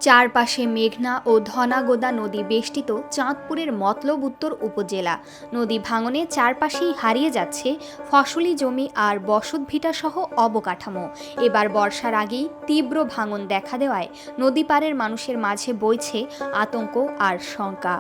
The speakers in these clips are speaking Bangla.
চারপাশে মেঘনা ও ধনাগোদা নদী বেষ্টিত চাঁদপুরের মতলব উত্তর উপজেলা। নদী ভাঙনে চারপাশেই হারিয়ে যাচ্ছে ফসলি জমি আর বসতভিটা সহ অবকাঠামো। এবার বর্ষার আগেই তীব্র ভাঙন দেখা দেওয়ায় নদী পাড়ের মানুষের মাঝে বইছে আতঙ্ক আর শঙ্কা।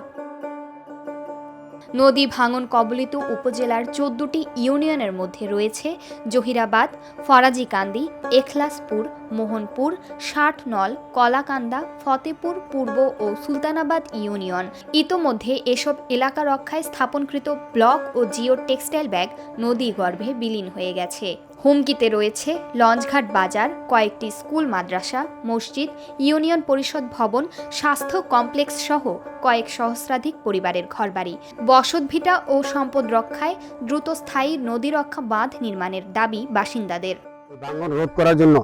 নদী ভাঙন কবলিত উপজেলার ১৪টি ইউনিয়নের মধ্যে রয়েছে জহিরাবাদ, ফরাজিকান্দি, এখলাসপুর, মোহনপুর, ষাটনল, কলাকান্দা, ফতেপুর পূর্ব ও সুলতানাবাদ ইউনিয়ন। ইতোমধ্যে এসব এলাকা রক্ষায় স্থাপনকৃত ব্লক ও জিও টেক্সটাইল ব্যাগ নদীগর্ভে বিলীন হয়ে গেছে। হুমকিতে রয়েছে লঞ্চঘাট বাজার, কয়েকটি স্কুল মাদ্রাসা, মসজিদ, ইউনিয়ন পরিষদ ভবন, স্বাস্থ্য কমপ্লেক্স সহ কয়েক সহস্রাধিক পরিবারের ঘরবাড়ি। বসতভিটা ও সম্পদ রক্ষায় দ্রুত স্থায়ী নদী রক্ষা বাঁধ নির্মাণের দাবি বাসিন্দাদের। ভাঙন রোধ করার জন্য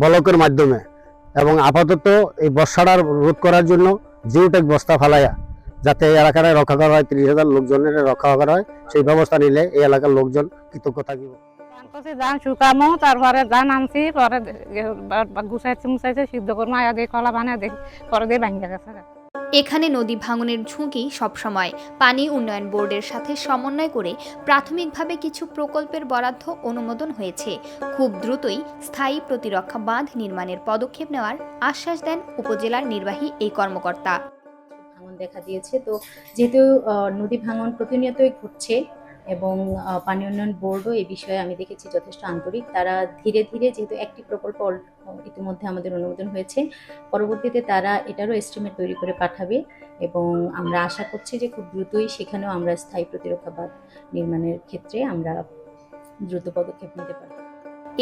ব্লকের মাধ্যমে এবং আপাতত এই বর্ষাটা রোধ করার জন্য জিওটেক বস্তা ফালাইয়া যাতে এই এলাকায় রক্ষা করা হয়, ৩০,০০০ লোকজনের রক্ষা করা হয়, সেই ব্যবস্থা নিলে এই এলাকার লোকজন কৃতজ্ঞ থাকিব। ধান শুকামো, তারপরে ধান আনছি, পরে গুছাইছে মুছাইছে, সিদ্ধ করবো, আয়া দিয়ে কলা বানিয়ে দেখি, পরে দিয়ে ভাঙিয়া গেছে। এখানে নদী ভাঙনের ঝুঁকি সবসময়। পানি উন্নয়ন বোর্ডের সাথে সমন্বয় করে প্রাথমিকভাবে কিছু প্রকল্পের বরাদ্দ অনুমোদন হয়েছে। খুব দ্রুতই স্থায়ী প্রতিরক্ষা বাঁধ নির্মাণের পদক্ষেপ নেওয়ার আশ্বাস দেন উপজেলার নির্বাহী এই কর্মকর্তা। ভাঙন দেখা দিয়েছে, তো যেহেতু নদী ভাঙন প্রতিনিয়তই ঘটছে এবং পানি উন্নয়ন বোর্ডও এই বিষয়ে আমি দেখেছি যথেষ্ট আন্তরিক। তারা ধীরে ধীরে, যেহেতু একটি প্রকল্প ইতিমধ্যে আমাদের অনুমোদন হয়েছে, পরবর্তীতে তারা এটারও এস্টিমেট তৈরি করে পাঠাবে এবং আমরা আশা করছি যে খুব দ্রুতই সেখানেও আমরা স্থায়ী প্রতিরক্ষা বাঁধ নির্মাণের ক্ষেত্রে আমরা দ্রুত পদক্ষেপ নিতে পারব।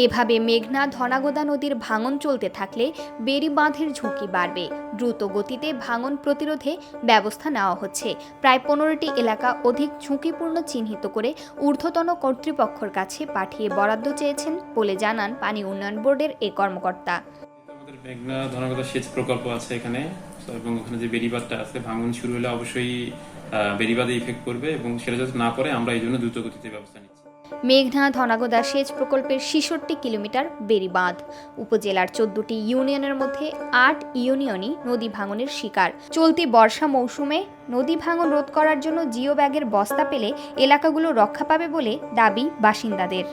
এভাবে মেঘনা ধনাগোদা নদীর ভাঙন চলতে থাকলে বেড়ি বাঁধের ঝুঁকি বাড়বে। দ্রুত গতিতে ভাঙন প্রতিরোধে ব্যবস্থা নেওয়া হচ্ছে। প্রায় ১৫টি এলাকা অধিক ঝুঁকিপূর্ণ চিহ্নিত করে ঊর্ধ্বতন কর্তৃপক্ষের কাছে পাঠিয়ে বরাদ্দ চেয়েছেন বলে জানান পানি উন্নয়ন বোর্ডের এই কর্মকর্তা। আমাদের মেঘনা ধনাগোদা সেচ প্রকল্প আছে এখানে, এবং ওখানে যে বেড়িবাঁধটা আছে, ভাঙন শুরু হলে অবশ্যই বেড়িবাঁধে ইফেক্ট করবে এবং সেটা যাতে না করে আমরা এই জন্য দ্রুত গতিতে ব্যবস্থা নিচ্ছি। মেঘনা ধনাগোদা সেচ প্রকল্পের ৬৬ কিলোমিটার বেড়িবাঁধ। উপজেলার ১৪টি ইউনিয়নের মধ্যে ৮ ইউনিয়নই নদী ভাঙনের শিকার। চলতি বর্ষা মৌসুমে নদী ভাঙন রোধ করার জন্য জিও ব্যাগের বস্তা পেলে এলাকাগুলো রক্ষা পাবে বলে দাবি বাসিন্দাদের।